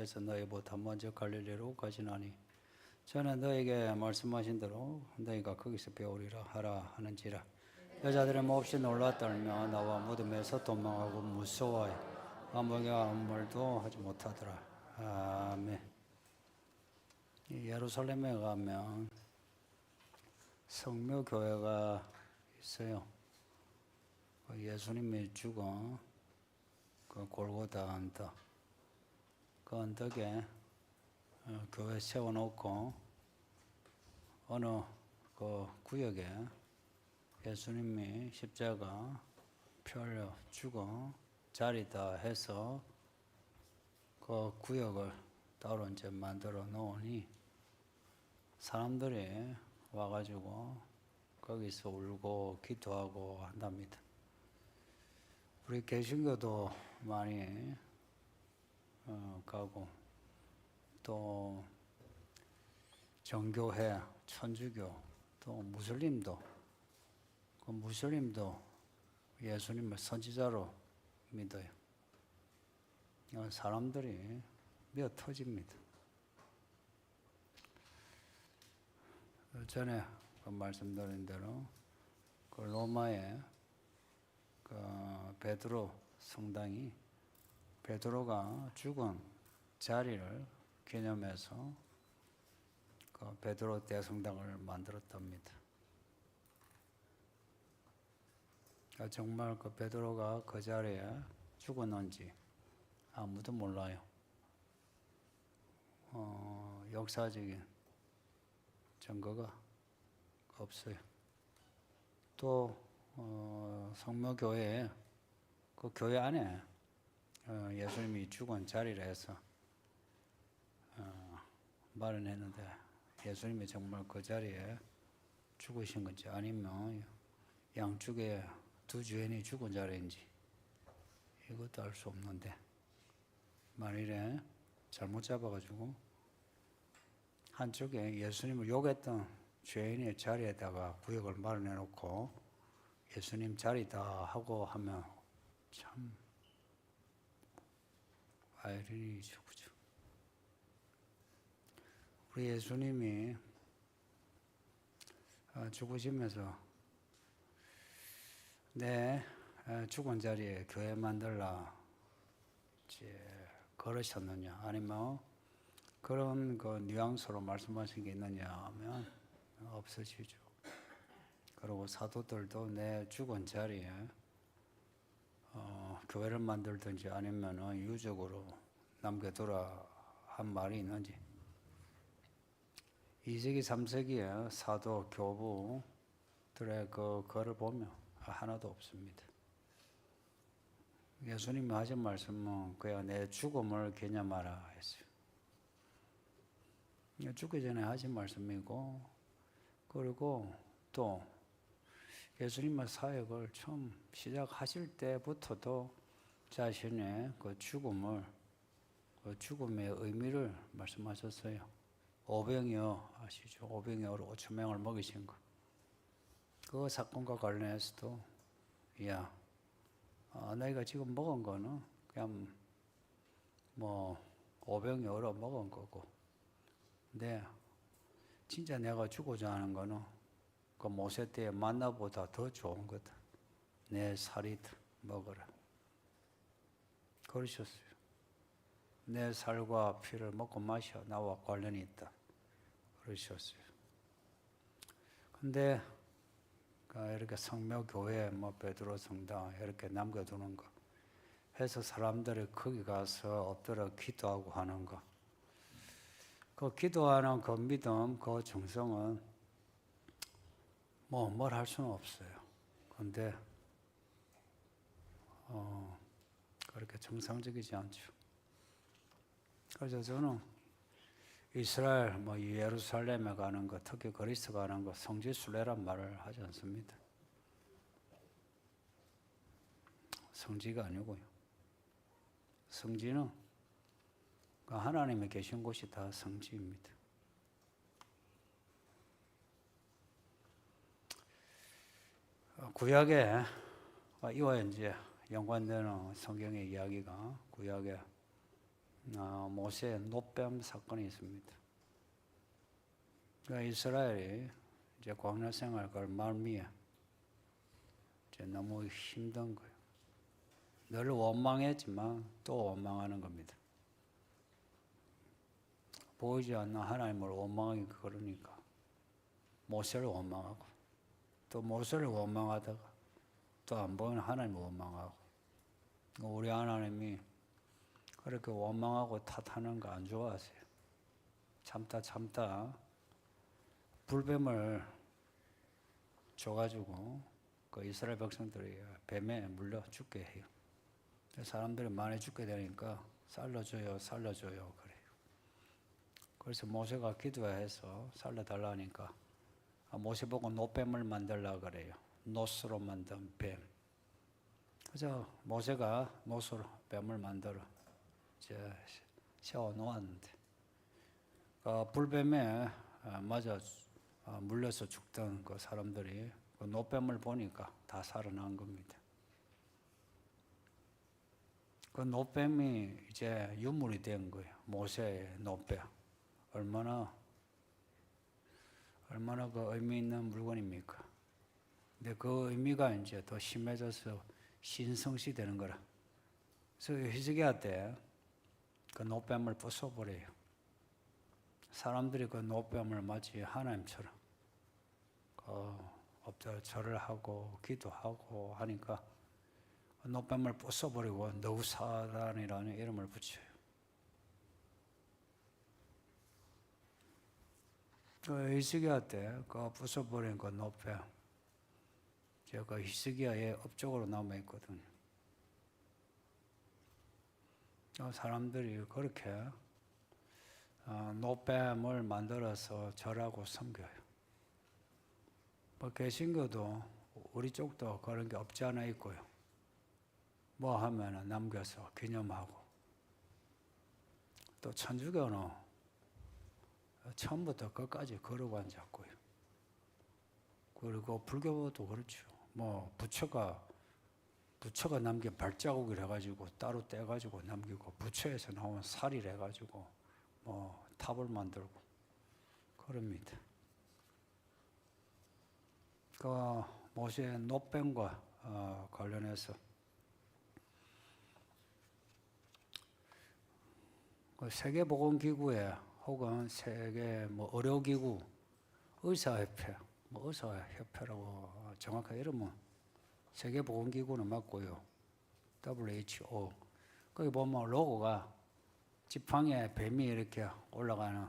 유대에서 너희보다 먼저 갈릴리로 가지나니 저는 너에게 말씀하신 대로 너희가 거기서 배우리라 하라 하는지라. 여자들은 몹시 놀라 떨며 나와 무덤에서 도망하고 무서워하여 아무에게 아무 말도 하지 못하더라. 아멘. 예루살렘에 가면 성묘교회가 있어요. 예수님이 죽은 그 골고다 언덕, 그 언덕에 교회 세워놓고 어느 그 구역에 예수님이 십자가 펴려 죽은 자리다 해서 그 구역을 따로 이제 만들어 놓으니 사람들이 와가지고 거기서 울고 기도하고 한답니다. 우리 개신교도 많이 가고 또 정교회, 천주교, 또 무슬림도 예수님을 선지자로 믿어요. 사람들이 미어 터집니다. 전에 말씀드린 대로 그 로마의 그 베드로 성당이 베드로가 죽은 자리를 기념해서 그 베드로 대성당을 만들었답니다. 정말 그 베드로가 그 자리에 죽었는지 아무도 몰라요. 역사적인 증거가 없어요. 또 성묘교회에 그 교회 안에 예수님이 죽은 자리를 해서 마련했는데 예수님이 정말 그 자리에 죽으신 건지 아니면 양쪽에 두 주인이 죽은 자리인지 이것도 알 수 없는데 만일에 잘못 잡아가지고 한쪽에 예수님을 욕했던 죄인의 자리에다가 구역을 마련해 놓고 예수님 자리다 하고 하면 참 아이러니죠, 그죠? 우리 예수님이 죽으시면서 내 죽은 자리에 교회 만들라 그러셨느냐 아니면 그런 그 뉘앙스로 말씀하신 게 있느냐 하면 없으시죠. 그리고 사도들도 내 죽은 자리에 교회를 만들든지 아니면 유적으로 남겨두라 한 말이 있는지 2세기 3세기의 사도 교부들의 그 글을 보면 하나도 없습니다. 예수님이 하신 말씀은 그야 내 죽음을 기념하라 했어요. 죽기 전에 하신 말씀이고 그리고 또 예수님의 사역을 처음 시작하실 때부터도 자신의 그 죽음을 그 죽음의 의미를 말씀하셨어요. 오병이어 아시죠? 오병이어로 5천 명을 먹이신 거. 그 사건과 관련해서도 야 너희가 지금 먹은 거는 그냥 뭐 오병이어로 먹은 거고 근데 진짜 내가 주고자 하는 거는 그 모세 때의 만나보다 더 좋은 거다. 내 살이다 먹어라. 그러셨어요. 내 살과 피를 먹고 마셔 나와 관련이 있다. 그러셨어요. 근데 이렇게 성묘교회, 베드로 성당 이렇게 남겨두는 거 해서 사람들이 거기 가서 엎드려 기도하고 하는 거. 그 기도하는 그 믿음, 그 정성은 뭘 할 수는 없어요. 근데 그렇게 정상적이지 않죠. 그래서 저는 이스라엘, 예루살렘에 가는 거, 특히 그리스 가는 거, 성지순례란 말을 하지 않습니다. 성지가 아니고요. 성지는 하나님이 계신 곳이 다 성지입니다. 구약에 이와 이제 연관되는 성경의 이야기가 구약에 모세의 노뱀 사건이 있습니다. 그러니까 이스라엘이 이제 광야 생활 걸 말미에 이제 너무 힘든 거예요. 늘 원망했지만 또 원망하는 겁니다. 보이지 않는 하나님을 원망하기 그러니까 모세를 원망하고 또 모세를 원망하다가 또 안 보이는 하나님을 원망하고 우리 하나님이 그렇게 원망하고 탓하는 거 안 좋아하세요. 참다 불뱀을 줘가지고 그 이스라엘 백성들이 뱀에 물려 죽게 해요. 사람들이 많이 죽게 되니까 살려줘요 그래요. 그래서 모세가 기도해서 살려달라니까 모세 보고 노뱀을 만들라 그래요. 노스로 만든 뱀. 그래서 모세가 노스로 뱀을 만들어 이제 세워 놓았는데 불뱀에 맞아 물려서 죽던 그 사람들이 그 노뱀을 보니까 다 살아난 겁니다. 그 노뱀이 이제 유물이 된 거예요. 모세의 노뱀. 얼마나 그 의미 있는 물건입니까? 근데 그 의미가 이제 더 심해져서 신성시 되는 거라. 그래서 히스기야 때 그 노뱀을 부숴버려요. 사람들이 그 노뱀을 마치 하나님처럼 엎드려 절을 하고 기도하고 하니까 노뱀을 부숴버리고 너우사단이라는 이름을 붙여요. 그 히스기야 때 그 부숴버린 그 노뱀, 제가 히스기야의 업적으로 남아 있거든요. 사람들이 그렇게 노뱀을 만들어서 절하고 섬겨요. 개신교도 우리 쪽도 그런 게 없지 않아 있고요. 뭐 하면은 남겨서 기념하고, 또 천주교는 처음부터 끝까지 거룩 앉았고요. 그리고 불교도 그렇죠. 뭐 부처가 남긴 발자국을 해가지고 따로 떼가지고 남기고, 부처에서 나온 살이 해가지고 뭐 탑을 만들고 그럽니다. 그 모세의 노뱀과 관련해서 그 세계보건기구에 혹은 세계 의료기구, 의사협회라고 정확한 이름은 세계보건기구는 맞고요. WHO. 거기 보면 로고가 지팡이에 뱀이 이렇게 올라가는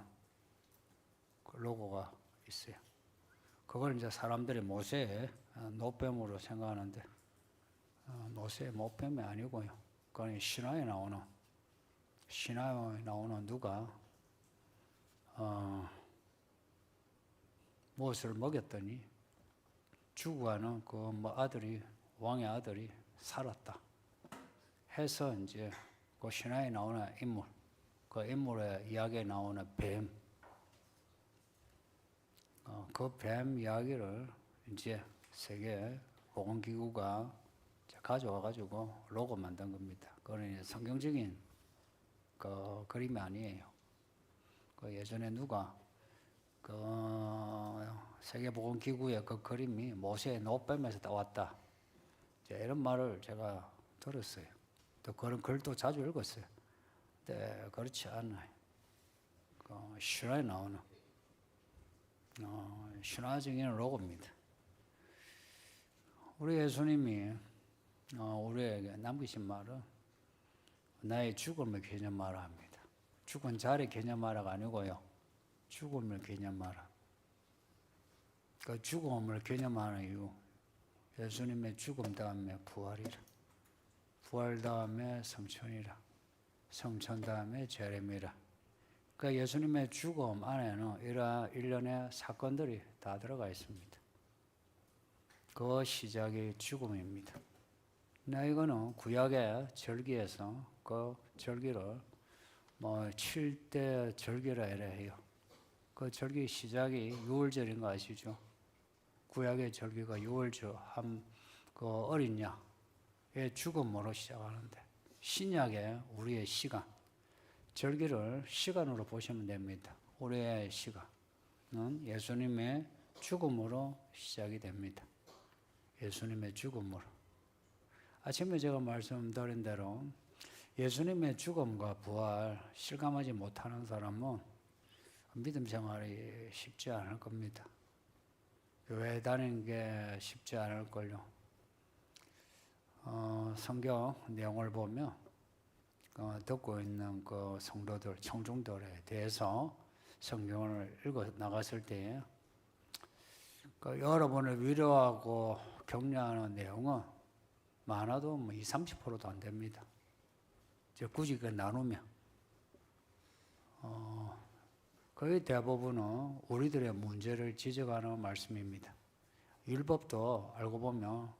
그 로고가 있어요. 그걸 이제 사람들이 모세의 노뱀으로 생각하는데 모세의 노뱀이 아니고요. 그건 신화에 나오는 누가 무엇을 먹였더니 죽어가는 그 왕의 아들이 살았다 해서 이제 그 신화에 나오는 인물, 그 인물의 이야기에 나오는 뱀, 그 뱀 이야기를 이제 세계 보건기구가 가져와가지고 로고 만든 겁니다. 그건 이제 성경적인 그 그림이 아니에요. 그 예전에 누가 그 세계보건기구의 그 그림이 모세의 노뱀에서 따왔다, 이런 말을 제가 들었어요. 또 그런 글도 자주 읽었어요. 근데 그렇지 않아요. 그 신화에 나오는 신화적인 로고입니다. 우리 예수님이 우리에게 남기신 말은 나의 죽음을 기념하라 합니다. 죽은 자를 기념하라가 아니고요, 죽음을 기념하라. 그 죽음을 기념하는 이유, 예수님의 죽음 다음에 부활이라, 부활 다음에 성천이라, 성천 다음에 재림이라. 그러니까 예수님의 죽음 안에는 이러한 일련의 사건들이 다 들어가 있습니다. 그 시작이 죽음입니다. 이거는 구약의 절기에서 그 절기를 7대 절기라 해요. 그 절기 시작이 유월절인 거 아시죠? 구약의 절기가 유월절, 그 어린 양의 죽음으로 시작하는데, 신약의 우리의 시간, 절기를 시간으로 보시면 됩니다. 우리의 시간은 예수님의 죽음으로 시작이 됩니다. 예수님의 죽음으로. 아침에 제가 말씀드린 대로 예수님의 죽음과 부활 실감하지 못하는 사람은 믿음 생활이 쉽지 않을 겁니다. 교회 다니는 게 쉽지 않을걸요. 성경 내용을 보면 듣고 있는 그 성도들, 청중들에 대해서 성경을 읽어 나갔을 때 여러분을 위로하고 격려하는 내용은 많아도 뭐 20, 30%도 안 됩니다. 굳이 나누면 거의 대부분은 우리들의 문제를 지적하는 말씀입니다. 율법도 알고 보면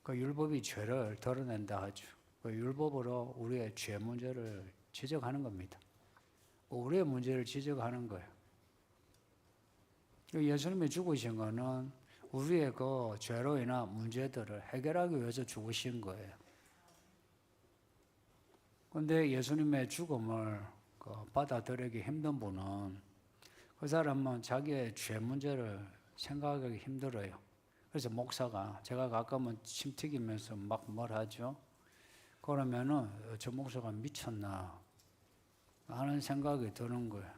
그 율법이 죄를 드러낸다 하죠. 그 율법으로 우리의 죄 문제를 지적하는 겁니다. 우리의 문제를 지적하는 거예요. 예수님이 죽으신 거는 우리의 그 죄로 인한 문제들을 해결하기 위해서 죽으신 거예요. 그런데 예수님의 죽음을 받아들이기 힘든 분은 그 사람은 자기의 죄 문제를 생각하기 힘들어요. 그래서 목사가 제가 가끔은 침 튀기면서 막 뭘 하죠? 그러면은 저 목사가 미쳤나 하는 생각이 드는 거예요.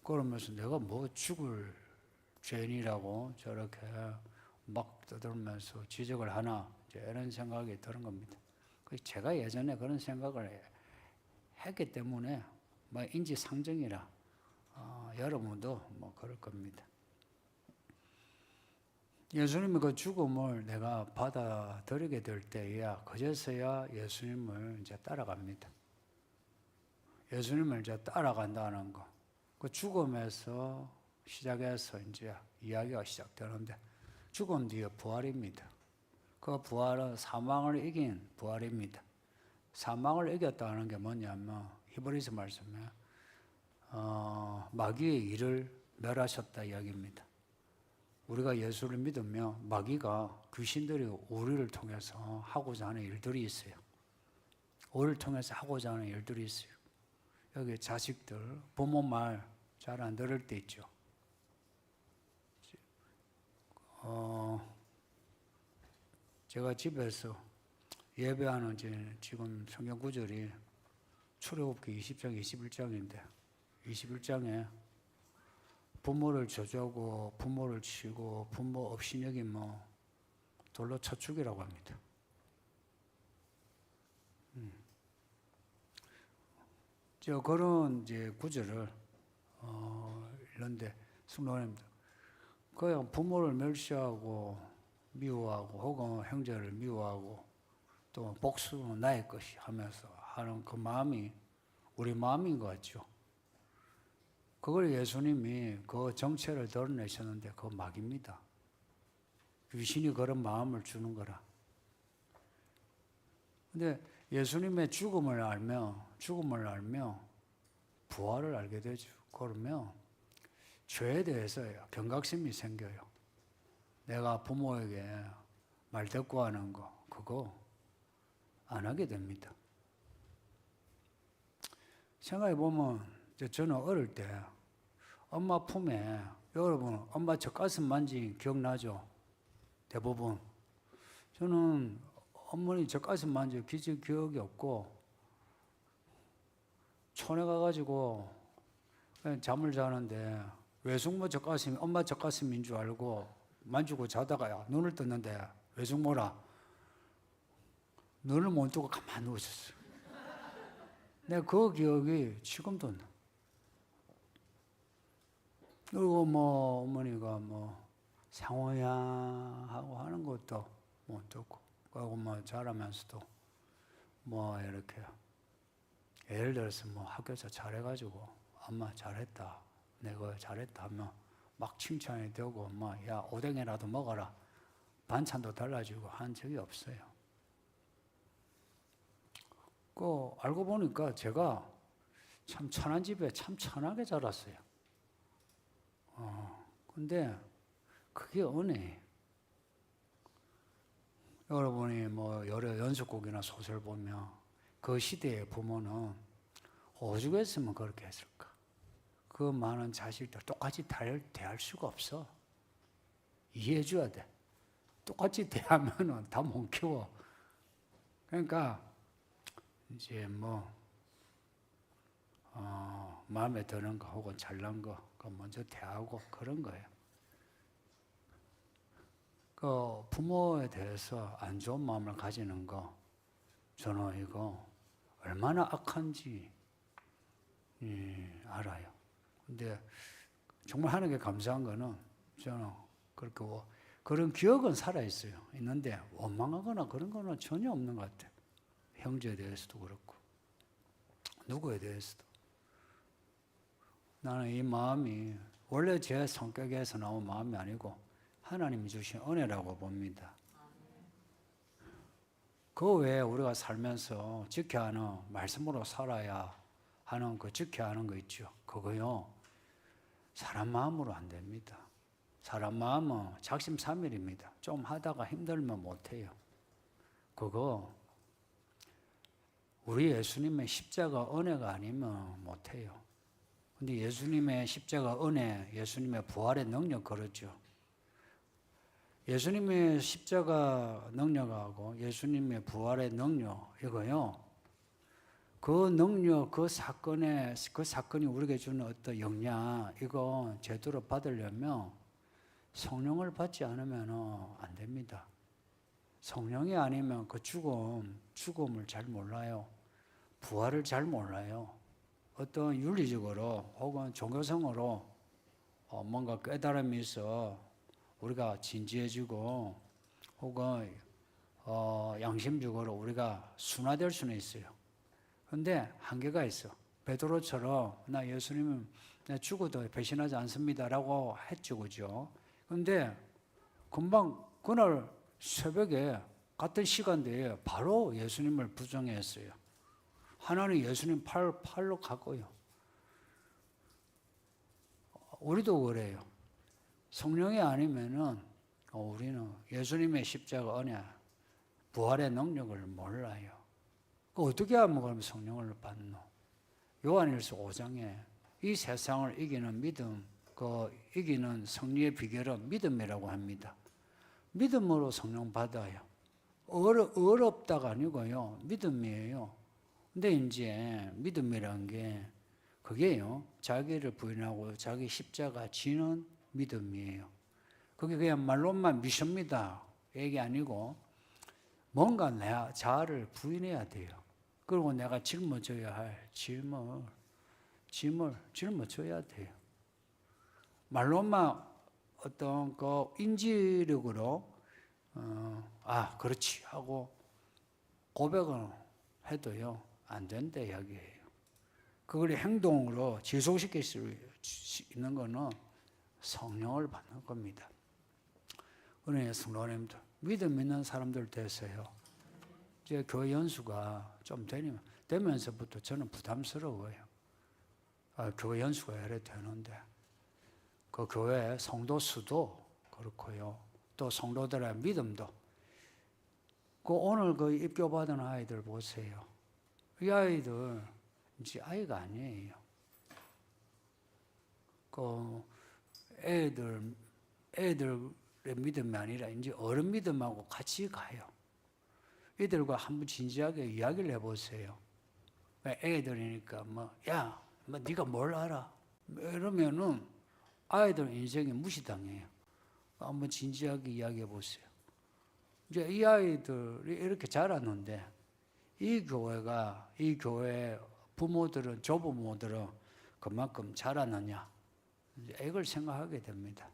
그러면서 내가 뭐 죽을 죄인이라고 저렇게 막 떠들면서 지적을 하나 이런 생각이 드는 겁니다. 제가 예전에 그런 생각을 했기 때문에 뭐 인지상정이라 여러분도 뭐 그럴 겁니다. 예수님의 그 죽음을 내가 받아들이게 될 때야 그제서야 예수님을 이제 따라갑니다. 예수님을 이제 따라간다는 거. 그 죽음에서 시작해서 이제 이야기가 시작되는데 죽음 뒤에 부활입니다. 그 부활은 사망을 이긴 부활입니다. 사망을 이겼다는 게 뭐냐면 히브리서 말씀에 마귀의 일을 멸하셨다 이야기입니다. 우리가 예수를 믿으면 마귀가 귀신들이 우리를 통해서 하고자 하는 일들이 있어요. 우리를 통해서 하고자 하는 일들이 있어요. 여기 자식들 부모 말 잘 안 들을 때 있죠. 제가 집에서 예배하는 지금 성경 구절이 출애굽기 20장 21장인데 21장에 부모를 저주하고 부모를 치고 부모 업신여기면 돌로 쳐 죽이라고 합니다. 저 그런 구절을 이런데 승로님들 그냥 부모를 멸시하고 미워하고 혹은 형제를 미워하고 또 복수는 나의 것이 하면서 하는 그 마음이 우리 마음인 것 같죠. 그걸 예수님이 그 정체를 드러내셨는데 그거 막입니다. 귀신이 그런 마음을 주는 거라. 근데 예수님의 죽음을 알면 부활을 알게 되죠. 그러면 죄에 대해서 경각심이 생겨요. 내가 부모에게 말대꾸하는 거 그거 안 하게 됩니다. 생각해 보면 저는 어릴 때 엄마 품에 여러분 엄마 젖가슴 만진 기억나죠? 대부분 저는 어머니 젖가슴 만진 기억이 없고 촌에 가가지고 그냥 잠을 자는데 외숙모 젖가슴이 엄마 젖가슴인 줄 알고 만지고 자다가 눈을 떴는데 외숙모라 눈을 못 뜨고 가만히 누워있었어요. 내가 그 기억이 지금도 나. 그리고 뭐 어머니가 뭐 상호야 하고 하는 것도 못 듣고 그리고 뭐 자라면서도 뭐 이렇게 예를 들어서 뭐 학교에서 잘해가지고 엄마 잘했다 내가 잘했다 하면 막 칭찬이 되고 뭐 야 오뎅이라도 먹어라 반찬도 달라지고 한 적이 없어요. 알고 보니까 제가 참 천한 집에 참 천하게 자랐어요. 근데 그게 은혜예요. 여러분이 뭐 여러 연속곡이나 소설 보면 그 시대의 부모는 오죽했으면 그렇게 했을까? 그 많은 자식들 똑같이 대할 수가 없어. 이해해 줘야 돼. 똑같이 대하면은 다 못 키워. 그러니까 이제 뭐 마음에 드는 거 혹은 잘난 거 먼저 대하고 그런 거예요. 그 부모에 대해서 안 좋은 마음을 가지는 거 저는 이거 얼마나 악한지 알아요. 근데 정말 하나님께 감사한 거는 저는 그렇게 그런 기억은 살아있어요. 있는데 원망하거나 그런 거는 전혀 없는 것 같아요. 형제에 대해서도 그렇고 누구에 대해서도. 나는 이 마음이 원래 제 성격에서 나온 마음이 아니고 하나님이 주신 은혜라고 봅니다. 그 외에 우리가 살면서 지켜야 하는 말씀으로 살아야 하는 그 지켜야 하는 거 있죠. 그거요. 사람 마음으로 안 됩니다. 사람 마음은 작심삼일입니다. 좀 하다가 힘들면 못해요. 그거 우리 예수님의 십자가 은혜가 아니면 못해요. 근데 예수님의 십자가 은혜, 예수님의 부활의 능력 그렇죠. 예수님의 십자가 능력하고 예수님의 부활의 능력 이거요. 그 능력, 그 사건이 우리에게 주는 어떤 영향 이거 제대로 받으려면 성령을 받지 않으면 안 됩니다. 성령이 아니면 그 죽음을 잘 몰라요. 부활을 잘 몰라요. 어떤 윤리적으로 혹은 종교성으로 뭔가 깨달음이 있어 우리가 진지해지고 혹은 양심적으로 우리가 순화될 수는 있어요. 그런데 한계가 있어. 베드로처럼 나 예수님은 죽어도 배신하지 않습니다라고 했죠, 그죠? 그런데 금방 그날 새벽에 같은 시간대에 바로 예수님을 부정했어요. 하나는 예수님 팔로 갔고요. 우리도 그래요. 성령이 아니면은 우리는 예수님의 십자가 은혜, 부활의 능력을 몰라요. 어떻게 하면 그럼 성령을 받노? 요한일서 5장에 이 세상을 이기는 믿음, 이기는 승리의 비결은 믿음이라고 합니다. 믿음으로 성령 받아요. 어렵다가 아니고요. 믿음이에요. 근데 이제 믿음이란 게 그게요. 자기를 부인하고 자기 십자가 지는 믿음이에요. 그게 그냥 말로만 믿습니다. 얘기 아니고 뭔가 내 자아를 부인해야 돼요. 그리고 내가 짊어져야 할 짐을 짊어져야 돼요. 말로만 어떤 그 인지력으로 그렇지 하고 고백을 해도요 안 된다 이야기예요. 그걸 행동으로 지속시킬 수 있는 거는 성령을 받는 겁니다. 그러니 성도님들 믿음 있는 사람들 돼서요. 이제 교회 연수가 좀 되면서부터 저는 부담스러워요. 교회 연수가 이래 되는데 그 교회 성도 수도 그렇고요. 또 성도들의 믿음도. 오늘 그 입교받은 아이들 보세요. 이 아이들 이제 아이가 아니에요. 애들의 믿음이 아니라 이제 어른 믿음하고 같이 가요. 이들과 한번 진지하게 이야기를 해보세요. 애들이니까 네가 뭘 알아? 이러면은 아이들 인생이 무시당해요. 한번 진지하게 이야기해 보세요. 이제 이 아이들이 이렇게 자랐는데 이 교회 부모들은 조부모들은 그만큼 자랐느냐 이걸 생각하게 됩니다.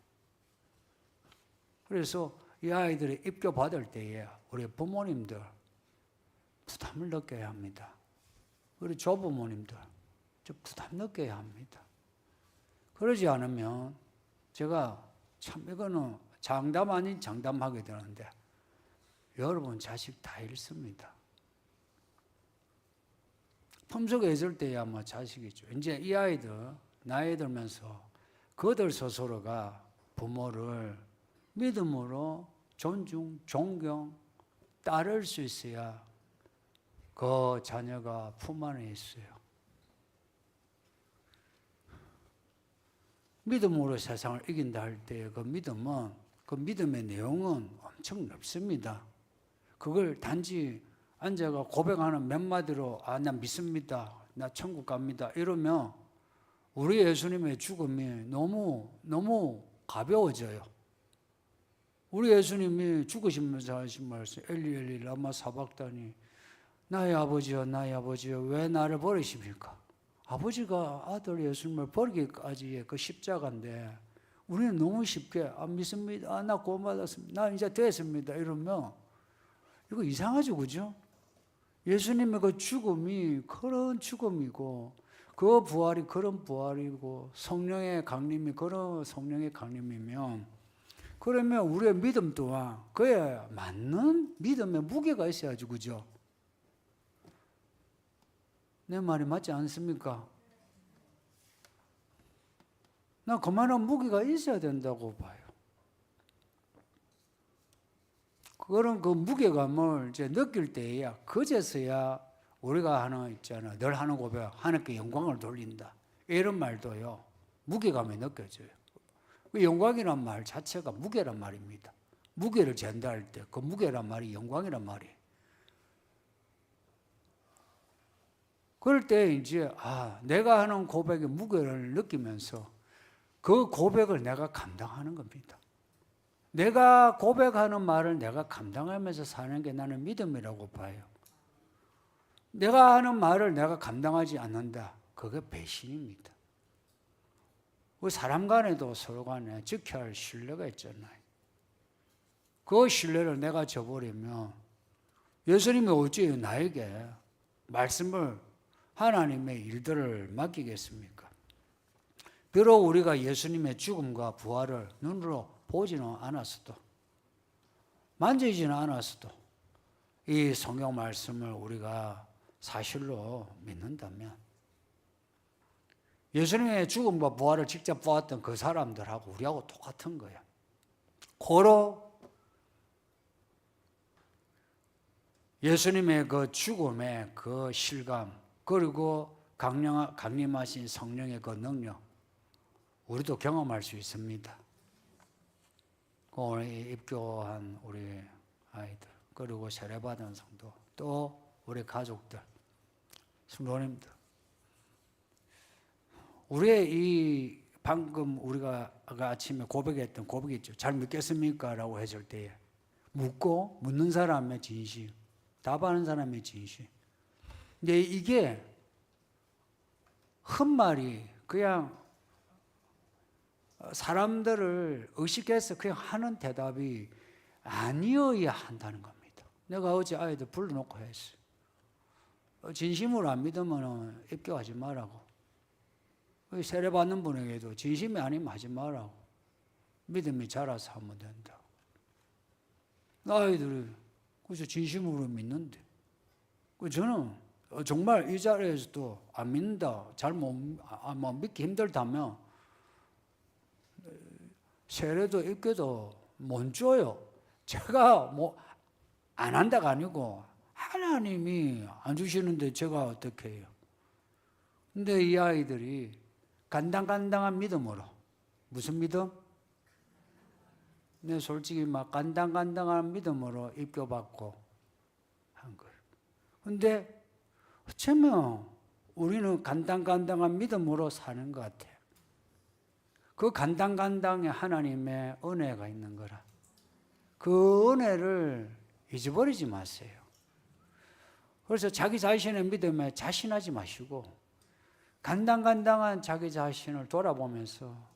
그래서 이 아이들이 입교 받을 때에 우리 부모님들 부담을 느껴야 합니다. 우리 조부모님들 부담 느껴야 합니다. 그러지 않으면 제가 참 이거는 장담 아닌 장담하게 되는데 여러분 자식 다 잃습니다. 품속에 있을 때야 자식이죠. 이제 이 아이들 나이 들면서 그들 스스로가 부모를 믿음으로 존중, 존경, 따를 수 있어야 그 자녀가 품 안에 있어요. 믿음으로 세상을 이긴다 할 때 그 믿음은, 그 믿음의 내용은 엄청 넓습니다. 그걸 단지 앉아가 고백하는 몇 마디로 나 믿습니다, 나 천국 갑니다 이러면 우리 예수님의 죽음이 너무 가벼워져요. 우리 예수님이 죽으시면서 하신 말씀, 엘리 엘리 라마 사박다니, 나의 아버지여 나의 아버지여 왜 나를 버리십니까? 아버지가 아들 예수님을 버리기까지의 그 십자가인데 우리는 너무 쉽게 믿습니다, 나 구원받았습니다, 나 이제 됐습니다 이러면 이거 이상하죠, 그죠? 예수님의 그 죽음이 그런 죽음이고 그 부활이 그런 부활이고 성령의 강림이 그런 성령의 강림이면, 그러면 우리의 믿음 또한 그에 맞는 믿음의 무게가 있어야지, 그죠? 내 말이 맞지 않습니까? 나 그만한 무게가 있어야 된다고 봐요. 그런 그 무게감을 이제 느낄 때야, 그제서야 우리가 하는 있잖아, 늘 하는 고백, 하나님께 영광을 돌린다 이런 말도요 무게감이 느껴져요. 그 영광이란 말 자체가 무게란 말입니다. 무게를 전달할 때 그 무게란 말이 영광이란 말이에요. 그럴 때 이제 내가 하는 고백의 무게를 느끼면서 그 고백을 내가 감당하는 겁니다. 내가 고백하는 말을 내가 감당하면서 사는 게 나는 믿음이라고 봐요. 내가 하는 말을 내가 감당하지 않는다, 그게 배신입니다. 그 사람 간에도 서로 간에 지켜야 할 신뢰가 있잖아요. 그 신뢰를 내가 저버리면 예수님이 어찌 나에게 말씀을, 하나님의 일들을 맡기겠습니까? 비록 우리가 예수님의 죽음과 부활을 눈으로 보지는 않았어도, 만지지는 않았어도 이 성경 말씀을 우리가 사실로 믿는다면 예수님의 죽음과 부활을 직접 보았던 그 사람들하고 우리하고 똑같은 거예요. 고로 예수님의 그 죽음의 그 실감, 그리고 강림하신 성령의 그 능력, 우리도 경험할 수 있습니다. 오늘 입교한 우리 아이들, 그리고 세례받은 성도, 또 우리 가족들, 성도님들, 우리의 이 방금 우리가 아침에 고백했던 고백이 있죠. 잘 믿겠습니까? 라고 했을 때에 묻는 사람의 진심, 답하는 사람의 진심. 근데 이게 헛말이 그냥 사람들을 의식해서 그냥 하는 대답이 아니어야 한다는 겁니다. 내가 어제 아이들 불러놓고 했어요. 진심으로 안 믿으면 입교하지 말라고. 세례받는 분에게도 진심이 아니면 하지 말라고. 믿음이 자라서 하면 된다. 아이들이 그래서 진심으로 믿는데, 저는 정말 이 자리에서도 안 믿는다, 잘 못 믿기 힘들다면 세례도 입교도 못 줘요. 제가 안 한다가 아니고 하나님이 안 주시는데 제가 어떻게 해요? 근데 이 아이들이 간당간당한 믿음으로, 무슨 믿음? 네, 솔직히 막 간당간당한 믿음으로 입교받고 한 거예요. 근데 어쩌면 우리는 간당간당한 믿음으로 사는 것 같아요. 그 간당간당에 하나님의 은혜가 있는 거라. 그 은혜를 잊어버리지 마세요. 그래서 자기 자신의 믿음에 자신하지 마시고 간당간당한 자기 자신을 돌아보면서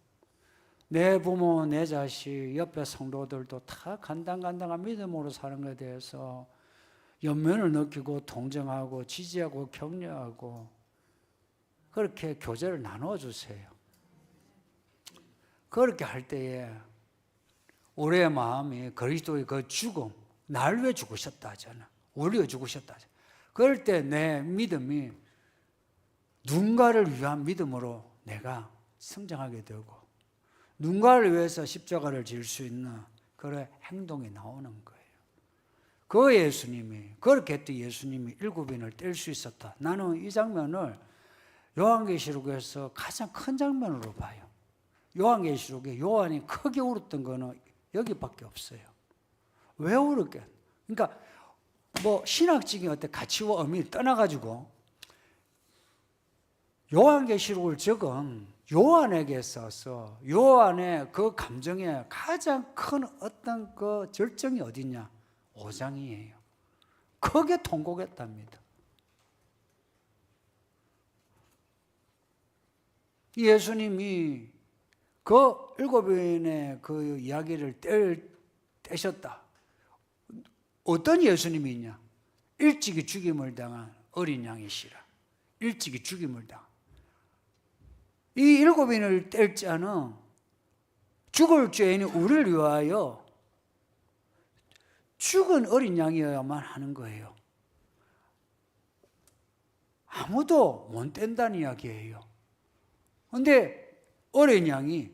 내 부모, 내 자식, 옆에 성도들도 다 간당간당한 믿음으로 사는 것에 대해서 연면을 느끼고 동정하고 지지하고 격려하고 그렇게 교제를 나눠주세요. 그렇게 할 때에 우리의 마음이 그리스도의 그 죽음, 날 위해 죽으셨다 하잖아. 우리 위해 죽으셨다 하잖아. 그럴 때 내 믿음이 누군가를 위한 믿음으로 내가 성장하게 되고 누군가를 위해서 십자가를 질 수 있는 그런 행동이 나오는 거예요. 그 예수님이, 그렇게 또 예수님이 일곱인을 뗄 수 있었다. 나는 이 장면을 요한계시록에서 가장 큰 장면으로 봐요. 요한계시록에 요한이 크게 울었던 거는 여기밖에 없어요. 왜 울었게? 그러니까 뭐 신학적인 어떤 가치와 의미를 떠나가지고 요한계시록을 적은 요한에게 있어서 요한의 그 감정에 가장 큰 어떤 그 절정이 어디냐? 5장이에요. 크게 통곡했답니다. 예수님이 그 일곱인의 그 이야기를 떼셨다. 어떤 예수님이냐? 일찍이 죽임을 당한 어린 양이시라. 일찍이 죽임을 당한. 이 일곱인을 뗄 자는 죽을 죄인이 우리를 위하여 죽은 어린 양이어야만 하는 거예요. 아무도 못 뗀다는 이야기예요. 그런데 어린 양이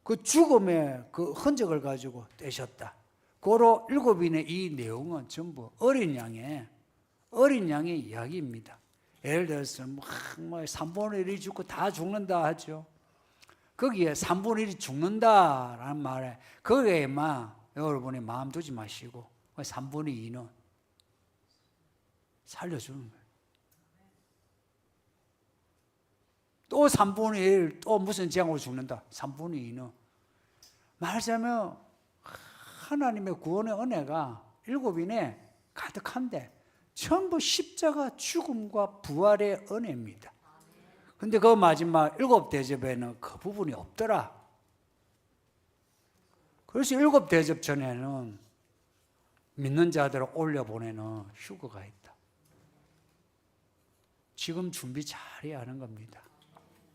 그 죽음의 그 흔적을 가지고 떼셨다. 고로 일곱인의 이 내용은 전부 어린 양의 이야기입니다. 예를 들어서 뭐 3분의 1이 죽고 다 죽는다 하죠. 거기에 3분의 1이 죽는다라는 말에 거기에만 여러분이 마음 두지 마시고 3분의 2는 살려주는 거예요. 또 3분의 1, 또 무슨 재앙으로 죽는다. 3분의 2는 말하자면 하나님의 구원의 은혜가 일곱인에 가득한데 전부 십자가 죽음과 부활의 은혜입니다. 근데 그 마지막 일곱 대접에는 그 부분이 없더라. 그래서 일곱 대접 전에는 믿는 자들을 올려보내는 휴거가 있다. 지금 준비 잘해야 하는 겁니다.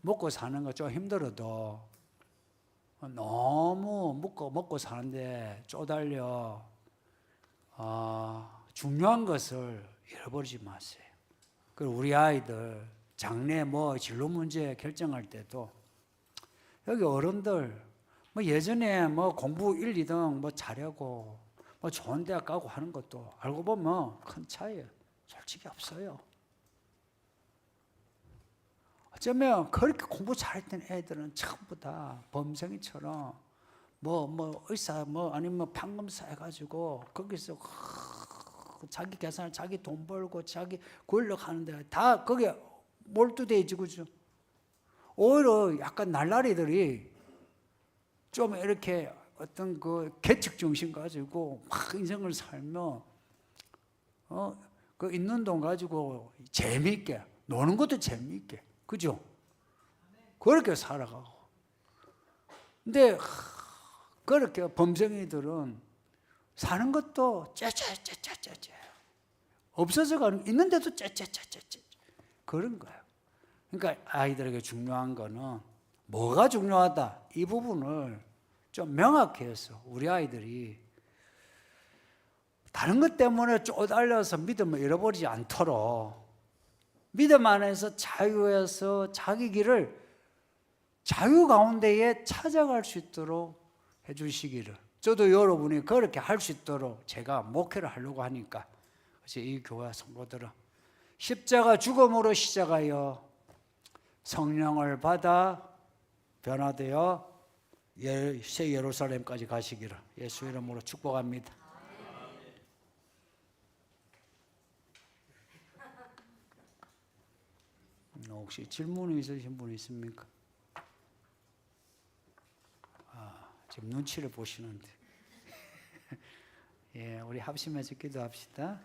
먹고 사는 거 좀 힘들어도 너무 먹고 사는데 쪼달려 중요한 것을 잃어버리지 마세요. 그리고 우리 아이들 장래 뭐 진로 문제 결정할 때도 여기 어른들 뭐 예전에 뭐 공부 1, 2등 뭐 잘하고 뭐 좋은 대학 가고 하는 것도 알고 보면 큰 차이 솔직히 없어요. 어쩌면 그렇게 공부 잘했던 애들은 전부 다 범생이처럼 뭐 의사 뭐 아니면 판검사 해가지고 거기서 자기 계산을 자기 돈 벌고 자기 권력 하는데 다 거기에 몰두돼 있지, 그죠? 오히려 약간 날라리들이 좀 이렇게 어떤 그 계측 정신 가지고 막 인생을 살며 그 있는 돈 가지고 재미있게 노는 것도 재미있게, 그죠? 그렇게 살아가고. 근데 그렇게 범생이들은 사는 것도 째째째째째 없어져가는, 있는데도 째째째째째 그런 거예요. 그러니까 아이들에게 중요한 거는 뭐가 중요하다, 이 부분을 좀 명확히 해서 우리 아이들이 다른 것 때문에 쪼달려서 믿음을 잃어버리지 않도록 믿음 안에서 자유해서 자기 길을 자유 가운데에 찾아갈 수 있도록 해주시기를, 저도 여러분이 그렇게 할 수 있도록 제가 목회를 하려고 하니까 그래서 이 교회 성도들은 십자가 죽음으로 시작하여 성령을 받아 변화되어 새 예루살렘까지 가시기를 예수 이름으로 축복합니다. 혹시 질문이 있으신 분 있습니까? 지금 눈치를 보시는데 예, 우리 합심해서 기도합시다.